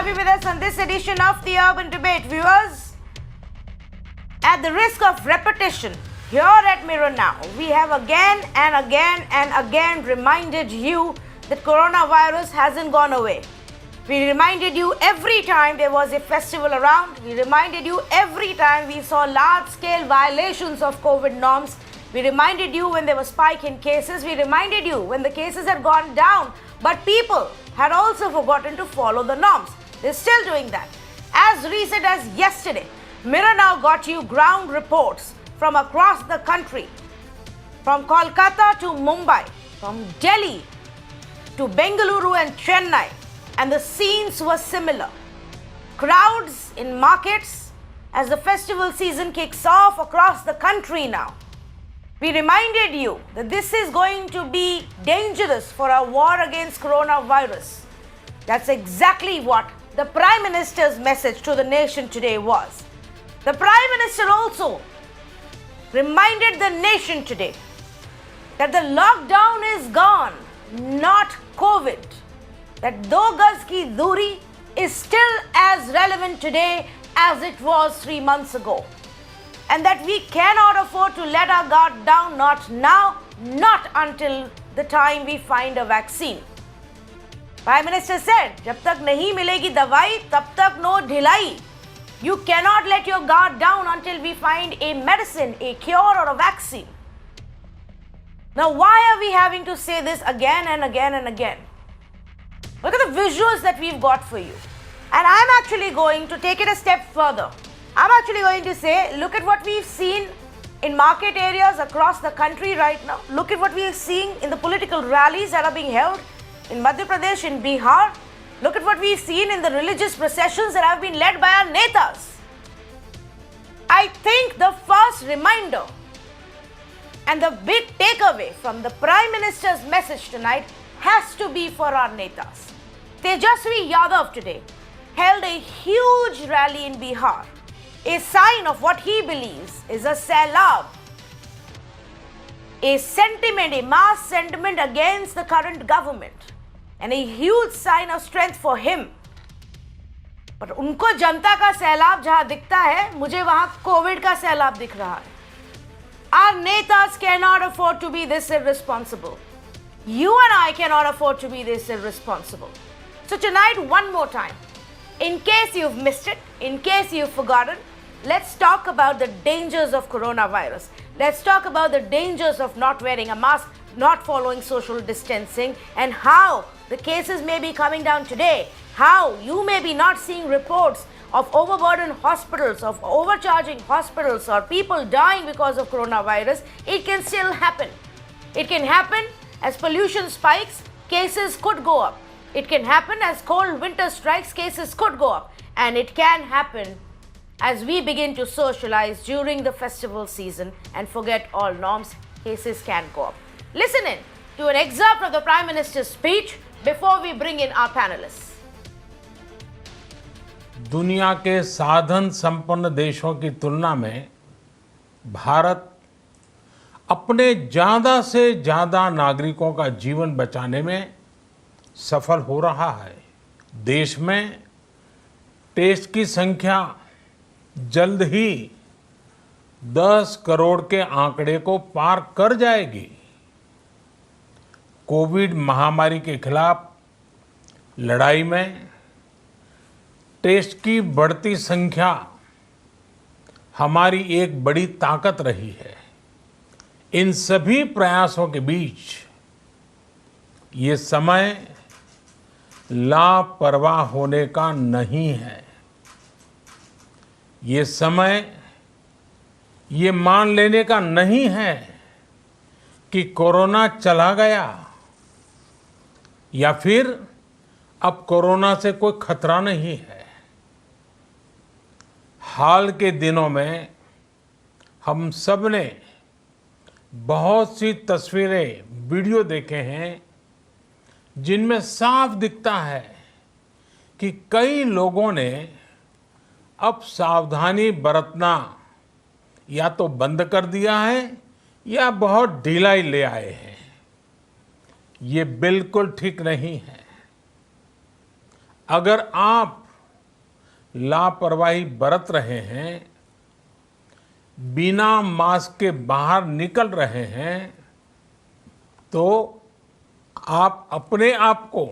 have you with us on this edition of the Urban Debate. Viewers, at the risk of repetition, here at Mirror Now, we have again and again reminded you that coronavirus hasn't gone away. We reminded you every time there was a festival around. We reminded you every time we saw large-scale violations of COVID norms. We reminded you when there was spike in cases. We reminded you when the cases had gone down, but people had also forgotten to follow the norms. They're still doing that. As recent as yesterday, Mirror Now got you ground reports from across the country, from Kolkata to Mumbai, from Delhi to Bengaluru and Chennai, and the scenes were similar. Crowds in markets as the festival season kicks off across the country now. We reminded you that this is going to be dangerous for our war against coronavirus. That's exactly what the Prime Minister's message to the nation today was. The Prime Minister also reminded the nation today that the lockdown is gone, not COVID. That do gaz ki duri is still as relevant today as it was 3 months ago. And that we cannot afford to let our guard down, not now, not until the time we find a vaccine. Prime Minister said, जब तक नहीं मिलेगी दवाई, तब तक no ढिलाई. You cannot let your guard down until we find a medicine, a cure or a vaccine. Now, why are we having to say this again and again and again? Look at the visuals that we've got for you. And I'm actually going to take it a step further. I'm actually going to say, look at what we've seen in market areas across the country right now. Look at what we are seeing in the political rallies that are being held in Madhya Pradesh, in Bihar. Look at what we've seen in the religious processions that have been led by our netas. I think the first reminder and the big takeaway from the Prime Minister's message tonight has to be for our netas. Tejasvi Yadav today held a huge rally in Bihar, a sign of what he believes is a sailab, a sentiment, a mass sentiment against the current government, and a huge sign of strength for him. पर उनको जनता का सैलाब जहां दिखता है, मुझे वहां Covid का सैलाब दिख रहा है. Our netas cannot afford to be this irresponsible. You and I cannot afford to be this irresponsible. So tonight, one more time, in case you've missed it, in case you've forgotten, let's talk about the dangers of coronavirus. Let's talk about the dangers of not wearing a mask, not following social distancing, and how the cases may be coming down today, how you may be not seeing reports of overburdened hospitals, of overcharging hospitals, or people dying because of coronavirus. It can still happen. It can happen as pollution spikes, cases could go up. It can happen as cold winter strikes, cases could go up. And it can happen as we begin to socialize during the festival season and forget all norms, cases can go up. Listen in to an excerpt of the Prime Minister's speech before we bring in our panelists. दुनिया के साधन संपन्न देशों की तुलना में भारत अपने ज़्यादा से ज़्यादा नागरिकों का जीवन बचाने में सफल हो रहा है. देश में टेस्ट की संख्या जल्द ही 10 करोड़ के आंकड़े को पार कर जाएगी. कोविड महामारी के खिलाफ लड़ाई में टेस्ट की बढ़ती संख्या हमारी एक बड़ी ताकत रही है. इन सभी प्रयासों के बीच ये समय लापरवाह होने का नहीं है. ये समय ये मान लेने का नहीं है कि कोरोना चला गया या फिर अब कोरोना से कोई खतरा नहीं है. हाल के दिनों में हम सब ने बहुत सी तस्वीरें, वीडियो देखे हैं जिनमें साफ दिखता है कि कई लोगों ने अब सावधानी बरतना या तो बंद कर दिया है या बहुत ढिलाई ले आए हैं. ये बिल्कुल ठीक नहीं है. अगर आप लापरवाही बरत रहे हैं, बिना मास्क के बाहर निकल रहे हैं, तो आप अपने आप को,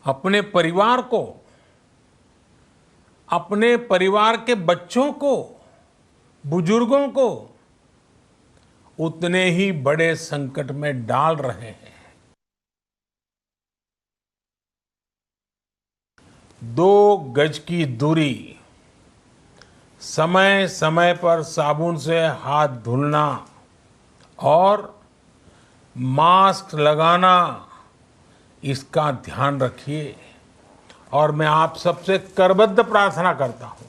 अपने परिवार को, अपने परिवार के बच्चों को, बुजुर्गों को उतने ही बड़े संकट में डाल रहे हैं। 2 गज की दूरी, समय समय पर साबुन से हाथ धुलना और मास्क लगाना, इसका ध्यान रखिए। और मैं आप सबसे करबद्ध प्रार्थना करता हूं,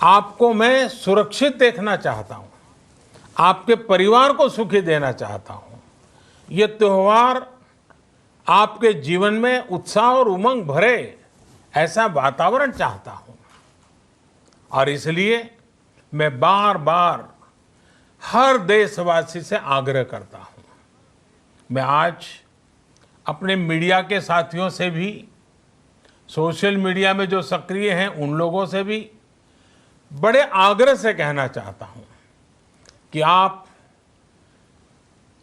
आपको मैं सुरक्षित देखना चाहता हूं, आपके परिवार को सुखी देना चाहता हूं। ये त्योहार आपके जीवन में उत्साह और उमंग भरे, ऐसा वातावरण चाहता हूं। और इसलिए मैं बार बार हर देशवासी से आग्रह करता हूं। मैं आज अपने मीडिया के साथियों से भी, सोशल मीडिया में जो सक्रिय हैं उन लोगों से भी बड़े आग्रह से कहना चाहता हूं कि आप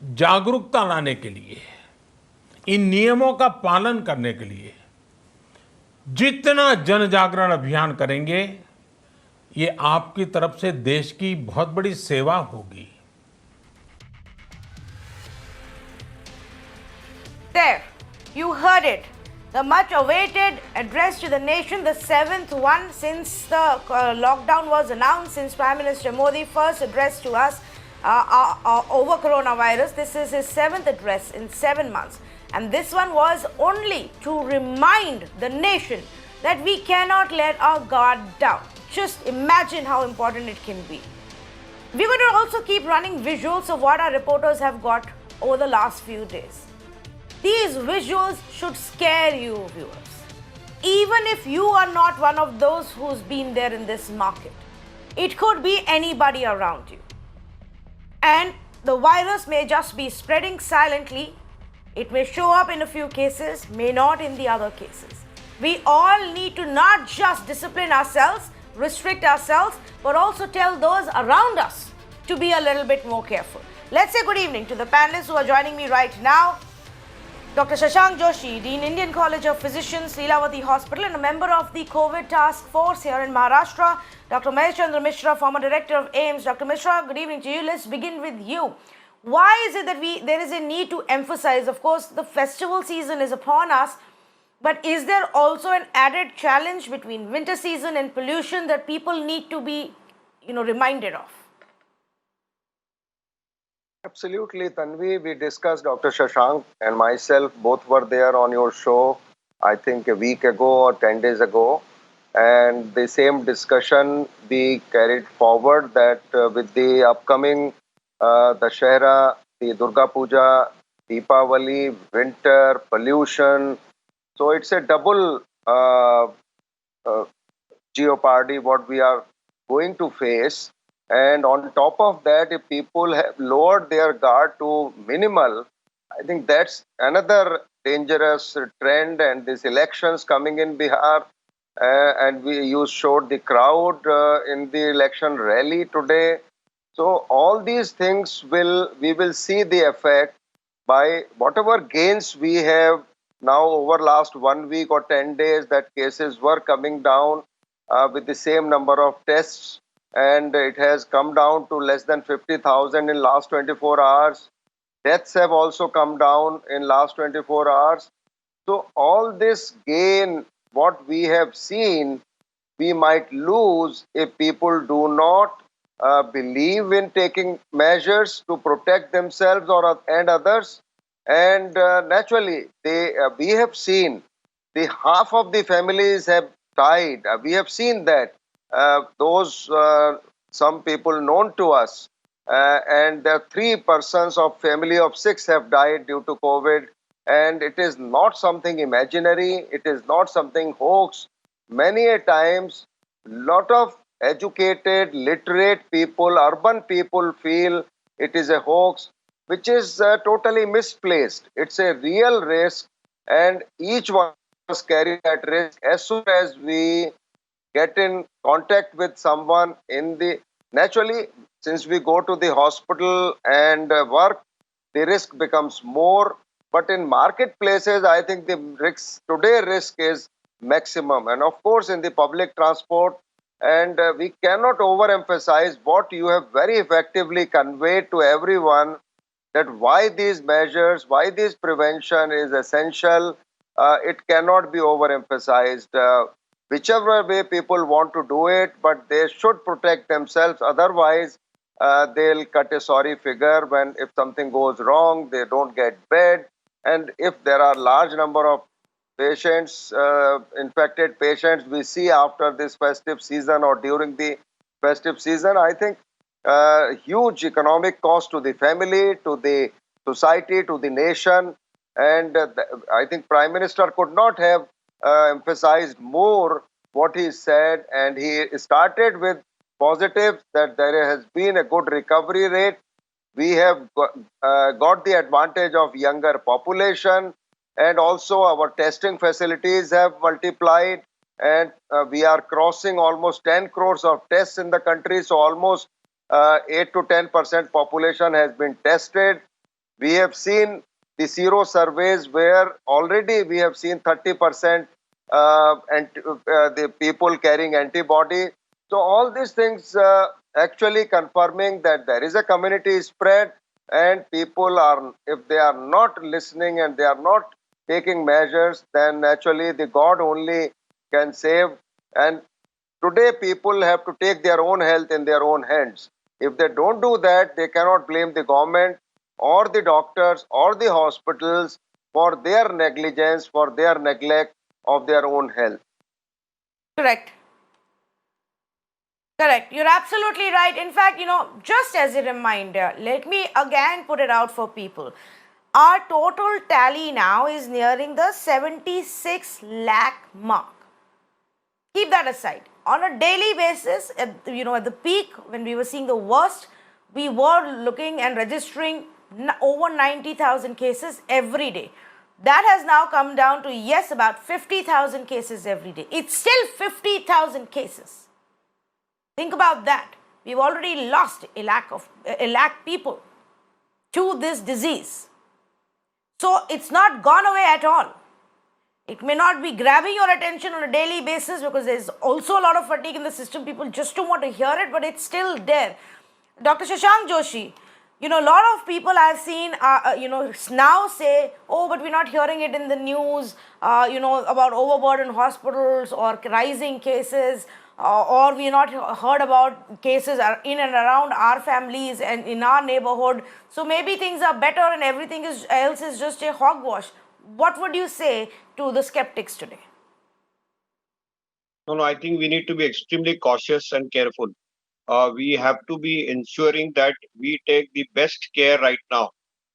जागरूकता लाने के लिए, इन नियमों का पालन करने के लिए जितना जन जागरण अभियान करेंगे, ये आपकी तरफ से देश की बहुत बड़ी सेवा होगी। There, you heard it. The much awaited address to the nation, the 7th one since the lockdown was announced, since Prime Minister Modi first addressed to us over coronavirus. This is his 7th address in 7 months. And this one was only to remind the nation that we cannot let our guard down. Just imagine how important it can be. We're going to also keep running visuals of what our reporters have got over the last few days. These visuals should scare you, viewers. Even if you are not one of those who's been there in this market, it could be anybody around you. And the virus may just be spreading silently. It may show up in a few cases, may not in the other cases. We all need to not just discipline ourselves, restrict ourselves, but also tell those around us to be a little bit more careful. Let's say good evening to the panelists who are joining me right now. Dr. Shashank Joshi, Dean, Indian College of Physicians, Lilavati Hospital, and a member of the COVID Task Force here in Maharashtra. Dr. Mahesh Chandra Mishra, former director of AIIMS. Dr. Mishra, good evening to you. Let's begin with you. Why is it that there is a need to emphasize, of course, the festival season is upon us, but is there also an added challenge between winter season and pollution that people need to be, reminded of? Absolutely, Tanvi. We discussed, Dr. Shashank and myself both were there on your show, I think a week ago or 10 days ago. And the same discussion we carried forward that with the upcoming Dashera, the Durga Puja, Deepavali, winter, pollution. So it's a double jeopardy what we are going to face. And on top of that, if people have lowered their guard to minimal, I think that's another dangerous trend. And these elections coming in Bihar, and you showed the crowd in the election rally today. So all these things we will see the effect by whatever gains we have now over last 1 week or 10 days that cases were coming down with the same number of tests. And it has come down to less than 50,000 in last 24 hours. Deaths have also come down in last 24 hours. So all this gain, what we have seen, we might lose if people do not believe in taking measures to protect themselves and others. And naturally, we have seen the half of the families have died. We have seen that. Some people known to us, and there are 3 persons of family of 6 have died due to COVID, and it is not something imaginary, it is not something hoax. Many a times, lot of educated, literate people, urban people feel it is a hoax, which is totally misplaced. It's a real risk, and each one us carry that risk. As soon as we get in contact with someone in the naturally, since we go to the hospital and work, the risk becomes more. But in marketplaces, I think the risk is maximum. And of course, in the public transport, and we cannot overemphasize what you have very effectively conveyed to everyone, that why these measures, why this prevention is essential. It cannot be overemphasized. Whichever way people want to do it, but they should protect themselves. Otherwise, they'll cut a sorry figure when if something goes wrong, they don't get bed. And if there are large number of patients, infected patients, we see after this festive season or during the festive season, I think huge economic cost to the family, to the society, to the nation. And I think Prime Minister could not have emphasized more what he said. And he started with positives that there has been a good recovery rate. We have got the advantage of younger population, and also our testing facilities have multiplied, and we are crossing almost 10 crores of tests in the country. So almost 8 to 10% population has been tested. We have seen the zero surveys where already we have seen 30% and the people carrying antibody. So all these things actually confirming that there is a community spread, and people are, if they are not listening and they are not taking measures, then naturally the God only can save. And today people have to take their own health in their own hands. If they don't do that, they cannot blame the government or the doctors or the hospitals for their negligence, for their neglect of their own health. Correct. Correct. You're absolutely right. In fact, just as a reminder, let me again put it out for people. Our total tally now is nearing the 76 lakh mark. Keep that aside. On a daily basis, at the peak, when we were seeing the worst, we were looking and registering over 90,000 cases every day. That has now come down to, yes, about 50,000 cases every day. It's still 50,000 cases. Think about that. We've already lost a lakh people to this disease. So it's not gone away at all. It may not be grabbing your attention on a daily basis because there's also a lot of fatigue in the system. People just don't want to hear it, but it's still there. Dr. Shashank Joshi, a lot of people I've seen, now say, oh, but we're not hearing it in the news, about overburdened hospitals or rising cases, or we not heard about cases in and around our families and in our neighborhood. So maybe things are better and everything else is just a hogwash. What would you say to the skeptics today? No, I think we need to be extremely cautious and careful. We have to be ensuring that we take the best care right now.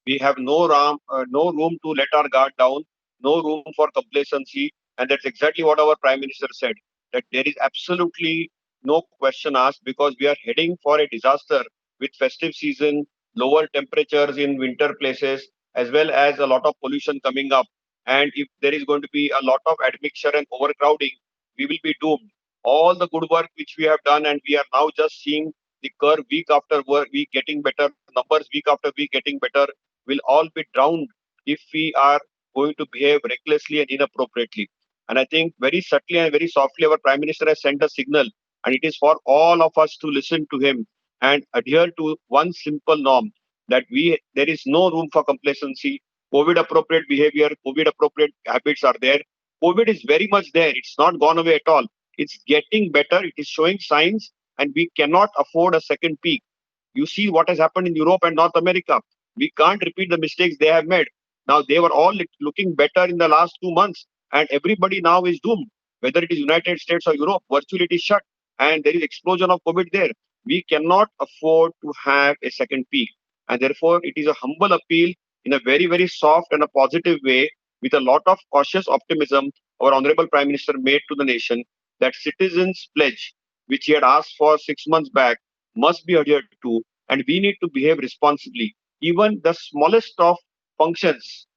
We have no room to let our guard down, no room for complacency, and that's exactly what our Prime Minister said, that there is absolutely no question asked, because we are heading for a disaster with festive season, lower temperatures in winter places, as well as a lot of pollution coming up. And if there is going to be a lot of admixture and overcrowding, we will be doomed. All the good work which we have done, and we are now just seeing the curve week after week getting better, numbers week after week getting better, will all be drowned if we are going to behave recklessly and inappropriately. And I think very subtly and very softly our Prime Minister has sent a signal, and it is for all of us to listen to him and adhere to one simple norm, that there is no room for complacency. COVID appropriate behavior, COVID appropriate habits are there. COVID is very much there. It's not gone away at all. It's getting better. It is showing signs, and we cannot afford a second peak. You see what has happened in Europe and North America. We can't repeat the mistakes they have made. Now, they were all looking better in the last 2 months, and everybody now is doomed. Whether it is United States or Europe, virtually it is shut, and there is explosion of COVID there. We cannot afford to have a second peak. And therefore, it is a humble appeal in a very, very soft and a positive way, with a lot of cautious optimism our Honorable Prime Minister made to the nation, that citizens' pledge, which he had asked for 6 months back, must be adhered to, and we need to behave responsibly. Even the smallest of functions,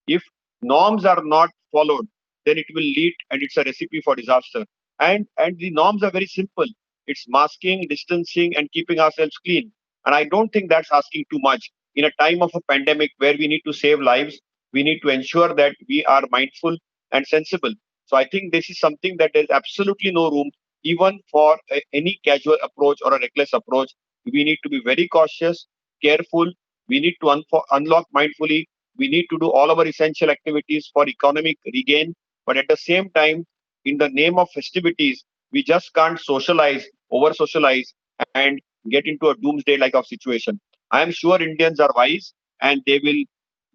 if norms are not followed, then it will lead, and it's a recipe for disaster. And the norms are very simple. It's masking, distancing, and keeping ourselves clean. And I don't think that's asking too much. In a time of a pandemic where we need to save lives, we need to ensure that we are mindful and sensible. So I think this is something that there's absolutely no room even for any casual approach or a reckless approach. We need to be very cautious, careful. We need to unlock mindfully. We need to do all our essential activities for economic regain. But at the same time, in the name of festivities, we just can't socialize, over socialize, and get into a doomsday like of situation. I am sure Indians are wise and they will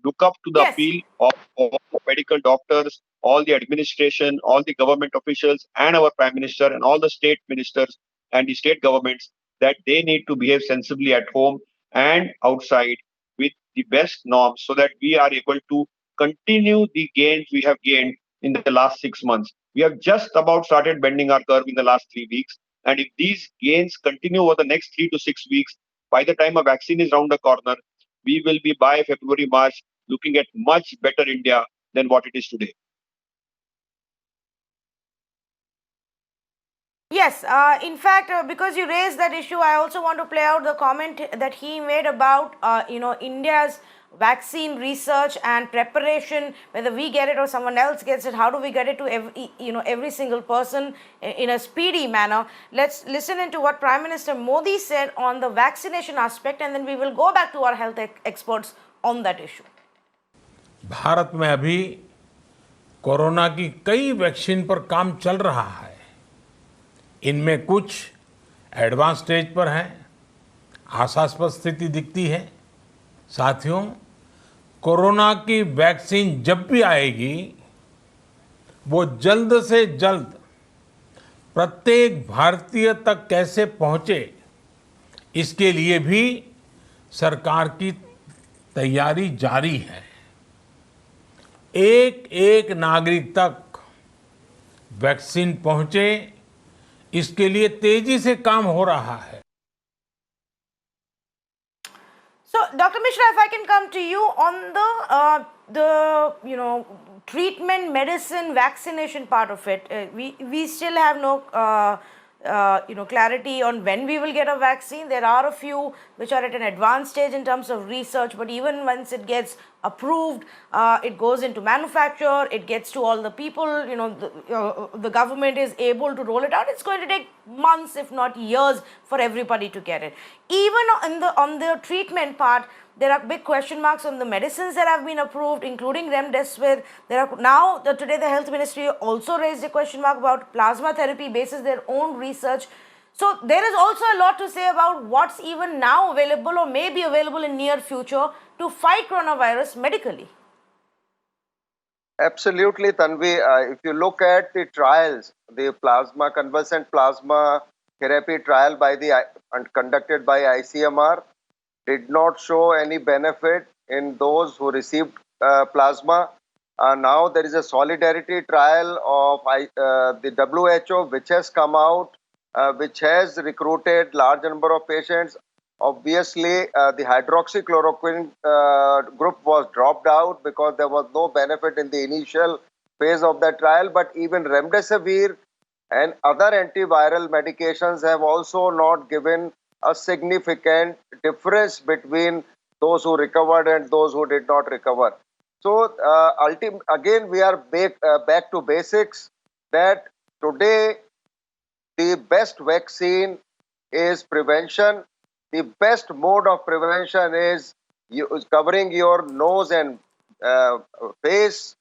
look up to the Yes. appeal of all the medical doctors, all the administration, all the government officials, and our prime minister, and all the state ministers and the state governments that they need to behave sensibly at home and outside with the best norms so that we are able to continue the gains we have gained in the last 6 months. We have just about started bending our curve in the last 3 weeks. And if these gains continue over the next 3 to 6 weeks, by the time a vaccine is round the corner, we will be by February, March looking at much better India than what it is today. Yes, in fact, because you raised that issue, I also want to play out the comment that he made about, India's vaccine research and preparation, whether we get it or someone else gets it, how do we get it to every single person in a speedy manner. Let's listen into what Prime Minister Modi said on the vaccination aspect, and then we will go back to our health experts on that issue. Bharat में अभी corona की कई vaccine पर काम चल रहा है। इनमें कुछ एडवांस स्टेज पर हैं, आशास्पद स्थिति दिखती है। साथियों, कोरोना की वैक्सीन जब भी आएगी, वो जल्द से जल्द प्रत्येक भारतीय तक कैसे पहुंचे, इसके लिए भी सरकार की तैयारी जारी है। एक एक नागरिक तक वैक्सीन पहुंचे, इसके लिए तेजी से काम हो रहा है। So, Dr. Mishra, if I can come to you on the treatment, medicine, vaccination part of it, we still have no clarity on when we will get a vaccine. There are a few which are at an advanced stage in terms of research, but even once it gets approved, it goes into manufacture, it gets to all the people, the government is able to roll it out. It's going to take months, if not years, for everybody to get it. Even on the treatment part, there are big question marks on the medicines that have been approved, including remdesivir. Today the health ministry also raised a question mark about plasma therapy basis their own research. So there is also a lot to say about what's even now available or may be available in near future to fight coronavirus medically. Absolutely, Tanvi. If you look at the trials, the convalescent plasma therapy trial conducted by ICMR did not show any benefit in those who received plasma. Now there is a solidarity trial of the WHO which has come out, which has recruited large number of patients. Obviously, the hydroxychloroquine group was dropped out because there was no benefit in the initial phase of that trial. But even remdesivir and other antiviral medications have also not given a significant difference between those who recovered and those who did not recover. So again, we are back to basics, that today the best vaccine is prevention. The best mode of prevention is covering your nose and face,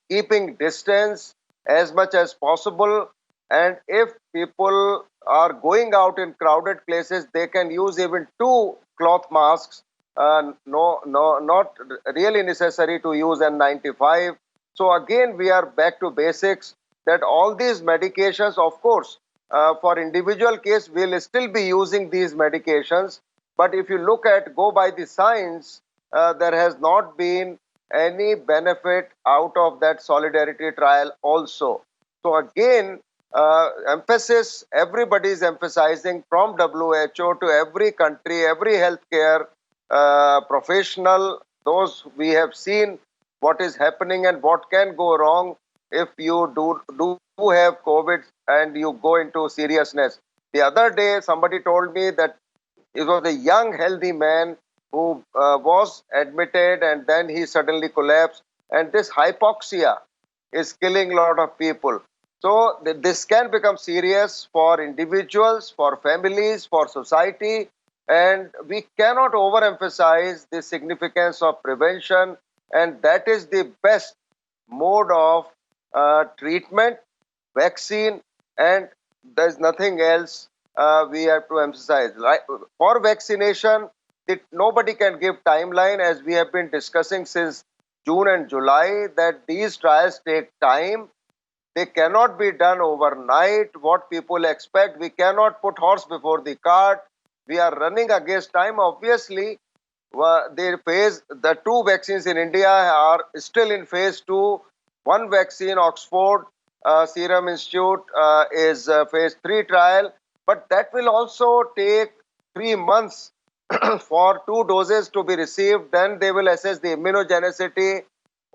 keeping distance as much as possible. And if people are going out in crowded places, they can use even 2 cloth masks. Not really necessary to use N95. So again, we are back to basics, that all these medications, of course, for individual case, we'll still be using these medications. But if you go by the science, there has not been any benefit out of that solidarity trial also. So again, everybody is emphasizing, from WHO to every country, every healthcare professional, those we have seen what is happening and what can go wrong. if you do have COVID and you go into seriousness. The other day, somebody told me that it was a young, healthy man who was admitted and then he suddenly collapsed. And this hypoxia is killing a lot of people. So this can become serious for individuals, for families, for society, and we cannot overemphasize the significance of prevention, and that is the best mode of treatment, vaccine, and there's nothing else we have to emphasize. Right? For vaccination, nobody can give timeline, as we have been discussing since June and July, that these trials take time. They cannot be done overnight. What people expect, we cannot put horse before the cart. We are running against time. Obviously, the two vaccines in India are still in phase 2. One vaccine, Oxford Serum Institute, is phase 3 trial, but that will also take 3 months for 2 doses to be received. Then they will assess the immunogenicity.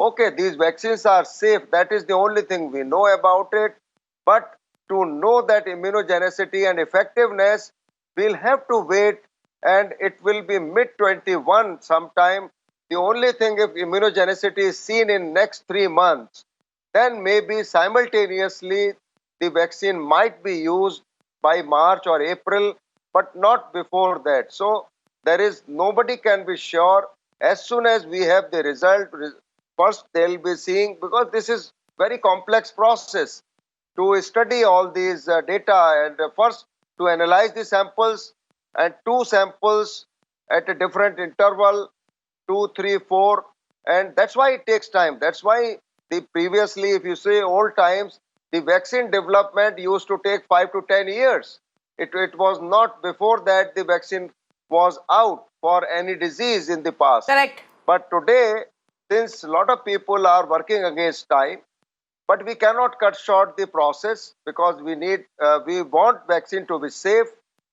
Okay, these vaccines are safe. That is the only thing we know about it. But to know that immunogenicity and effectiveness, we'll have to wait, and it will be mid-21 sometime. The only thing, if immunogenicity is seen in next 3 months, then maybe simultaneously the vaccine might be used by March or April, but not before that. So there is, nobody can be sure. As soon as we have the result, first they'll be seeing, because this is very complex process to study all these data, and first to analyze the samples, and 2 samples at a different interval, 2, 3, 4, and that's why it takes time. That's why the previously, if you say old times, the vaccine development used to take 5 to 10 years. It was not before that the vaccine was out for any disease in the past. Correct. But today, since a lot of people are working against time, but we cannot cut short the process, because we want vaccine to be safe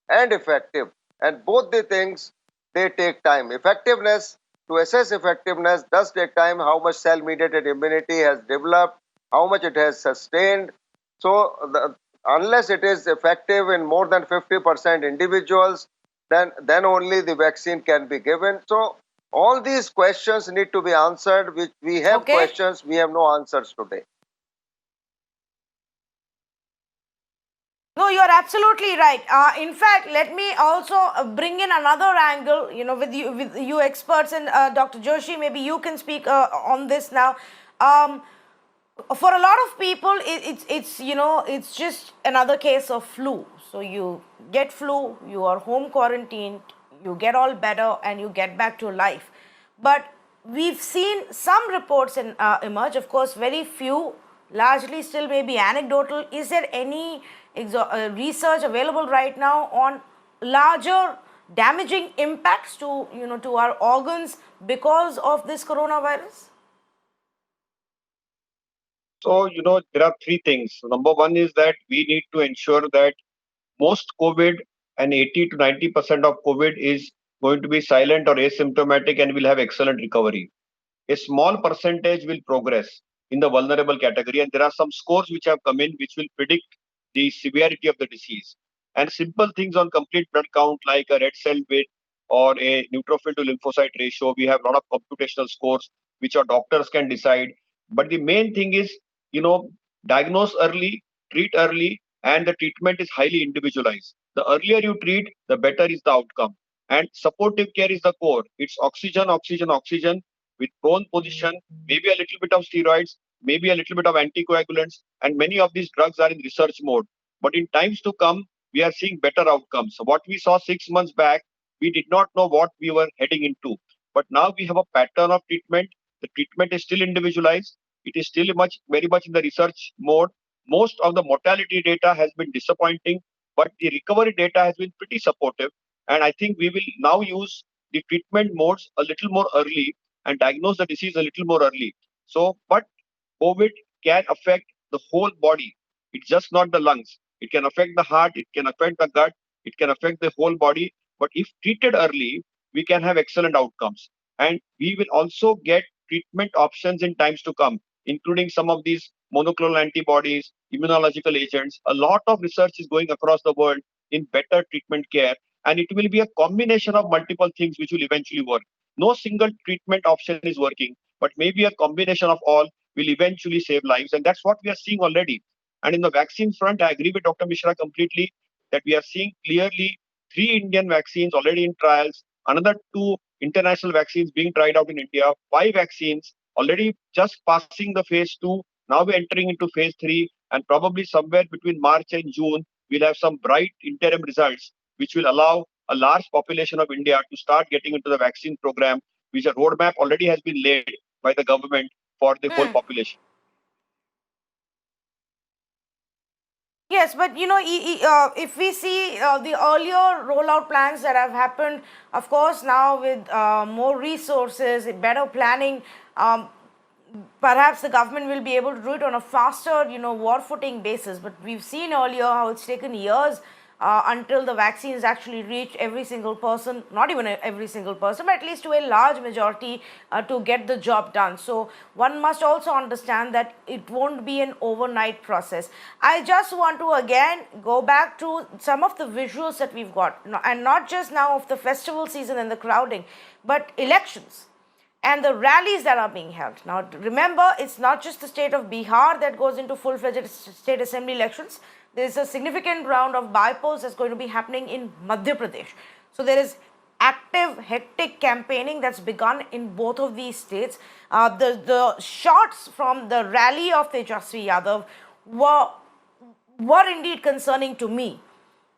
and effective, and both the things, they take time. Effectiveness, to assess effectiveness, does take time. How much cell mediated immunity has developed, how much it has sustained. So unless it is effective in more than 50% individuals, then only the vaccine can be given. So all these questions need to be answered, which we have questions, we have no answers today. No, you are absolutely right. In fact, let me also bring in another angle, with you experts, and Dr. Joshi, maybe you can speak on this now. For a lot of people, it's just another case of flu. So you get flu, you are home quarantined, you get all better, and you get back to life. But we've seen some reports emerge, of course, very few, largely still maybe anecdotal. Is there any research available right now on larger damaging impacts to our organs because of this coronavirus? So, there are 3 things. Number one is that we need to ensure that most COVID and 80 to 90% of COVID is going to be silent or asymptomatic and will have excellent recovery. A small percentage will progress in the vulnerable category, and there are some scores which have come in which will predict the severity of the disease. And simple things on complete blood count, like a red cell width or a neutrophil to lymphocyte ratio, we have a lot of computational scores which our doctors can decide. But the main thing is, diagnose early, treat early, and the treatment is highly individualized. The earlier you treat, the better is the outcome. And supportive care is the core. It's oxygen, oxygen, oxygen with prone position, maybe a little bit of steroids, maybe a little bit of anticoagulants, and many of these drugs are in research mode. But in times to come, we are seeing better outcomes. So what we saw 6 months back, we did not know what we were heading into. But now we have a pattern of treatment. The treatment is still individualized. It is still very much in the research mode. Most of the mortality data has been disappointing, but the recovery data has been pretty supportive. And I think we will now use the treatment modes a little more early and diagnose the disease a little more early. So, but COVID can affect the whole body. It's just not the lungs. It can affect the heart, it can affect the gut, it can affect the whole body. But if treated early, we can have excellent outcomes. And we will also get treatment options in times to come, including some of these monoclonal antibodies, immunological agents. A lot of research is going across the world in better treatment care, and it will be a combination of multiple things which will eventually work. No single treatment option is working, but maybe a combination of all will eventually save lives, and that's what we are seeing already. And in the vaccine front, I agree with Dr. Mishra completely that we are seeing clearly 3 Indian vaccines already in trials, another 2 international vaccines being tried out in India, 5 vaccines already just passing the phase 2. Now we're entering into phase 3, and probably somewhere between March and June, we'll have some bright interim results, which will allow a large population of India to start getting into the vaccine program, which a roadmap already has been laid by the government for the whole population. Yes, but if we see the earlier rollout plans that have happened, of course, now with more resources, better planning, perhaps the government will be able to do it on a faster, war footing basis. But we've seen earlier how it's taken years until the vaccines actually reach every single person, not even every single person, but at least to a large majority to get the job done. So one must also understand that it won't be an overnight process. I just want to again go back to some of the visuals that we've got, and not just now of the festival season and the crowding, but elections and the rallies that are being held. Now, remember, it's not just the state of Bihar that goes into full-fledged state assembly elections. There is a significant round of bypolls that's going to be happening in Madhya Pradesh. So there is active, hectic campaigning that's begun in both of these states. The shots from the rally of Tejasvi Yadav were indeed concerning to me.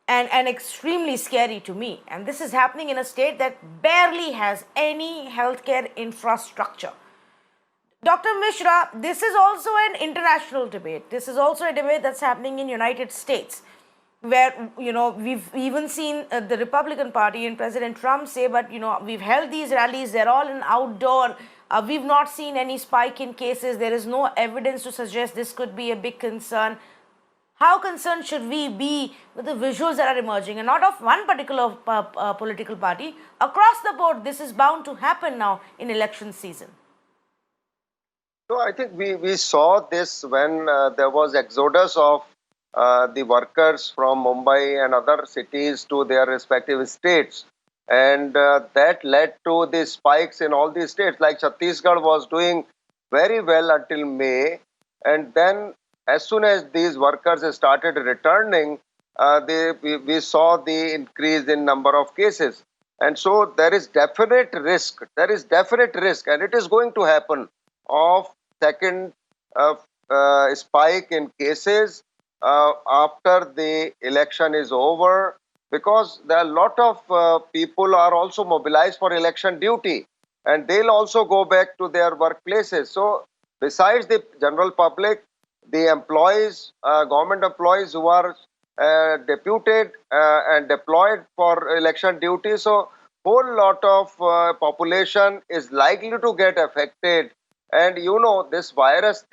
And extremely scary to me. And this is happening in a state that barely has any healthcare infrastructure. Dr. Mishra, this is also an international debate. This is also a debate that's happening in United States, where, we've even seen the Republican Party and President Trump say, but, we've held these rallies, they're all in outdoor. We've not seen any spike in cases. There is no evidence to suggest this could be a big concern. How concerned should we be with the visuals that are emerging, and not of one particular political party? Across the board, this is bound to happen now in election season. So I think we saw this when there was exodus of the workers from Mumbai and other cities to their respective states. And that led to the spikes in all these states. Like Chhattisgarh was doing very well until May. And then as soon as these workers started returning, we saw the increase in number of cases. And so there is definite risk. There is definite risk, and it is going to happen, of second spike in cases after the election is over, because there are a lot of people are also mobilized for election duty, and they'll also go back to their workplaces. So besides the general public, the employees, government employees who are deputed and deployed for election duty, so whole lot of population is likely to get affected. And this virus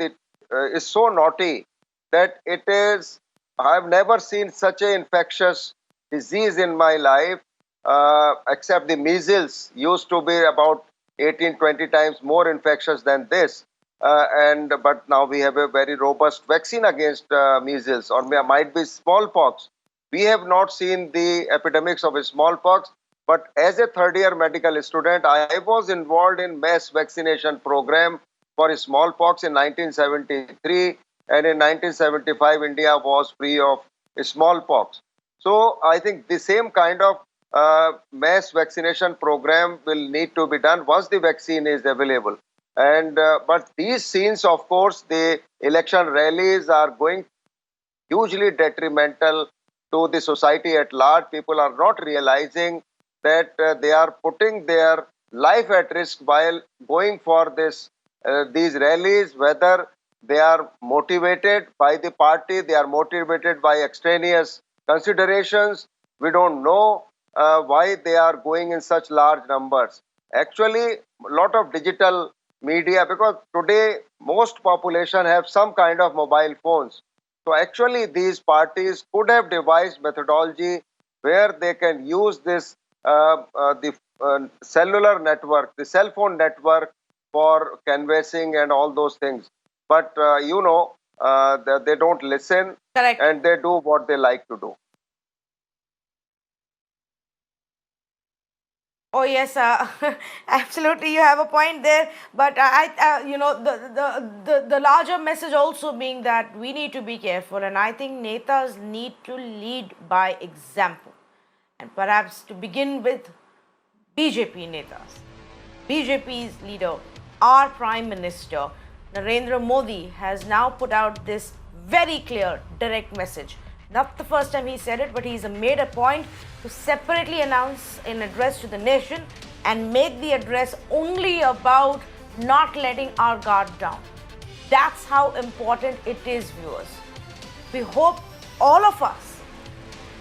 is so naughty that it is, I've never seen such an infectious disease in my life, except the measles used to be about 18-20 times more infectious than this. But now we have a very robust vaccine against measles, or might be smallpox. We have not seen the epidemics of smallpox, but as a third-year medical student, I was involved in mass vaccination program for smallpox in 1973, and in 1975 India was free of smallpox. So I think the same kind of mass vaccination program will need to be done once the vaccine is available. And but these scenes, of course, the election rallies are going hugely detrimental to the society at large. People are not realizing that they are putting their life at risk while going for these rallies, whether they are motivated by the party, they are motivated by extraneous considerations. We don't know why they are going in such large numbers. Actually, a lot of digital media, because today most population have some kind of mobile phones. So actually these parties could have devised methodology where they can use this the cellular network, the cell phone network, for canvassing and all those things. But they don't listen, Correct. and they do what they like to do. Oh yes, absolutely. You have a point there. But the larger message also being that we need to be careful, and I think netas need to lead by example, and perhaps to begin with, BJP netas. BJP's leader, our Prime Minister, Narendra Modi, has now put out this very clear, direct message. Not the first time he said it, but he's made a point to separately announce an address to the nation and make the address only about not letting our guard down. That's how important it is, viewers. We hope all of us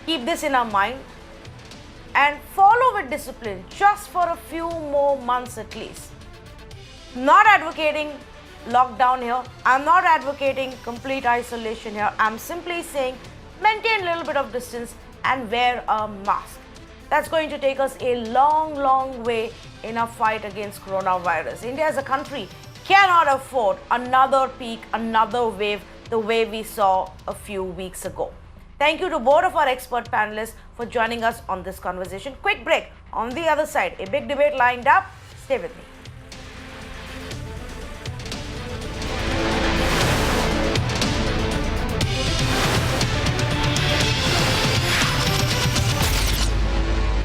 keep this in our mind and follow with discipline just for a few more months at least. Not advocating lockdown here. I'm not advocating complete isolation here. I'm simply saying maintain a little bit of distance and wear a mask. That's going to take us a long, long way in our fight against coronavirus. India as a country cannot afford another peak, another wave, the way we saw a few weeks ago. Thank you to both of our expert panelists for joining us on this conversation. Quick break. On the other side, a big debate lined up. Stay with me.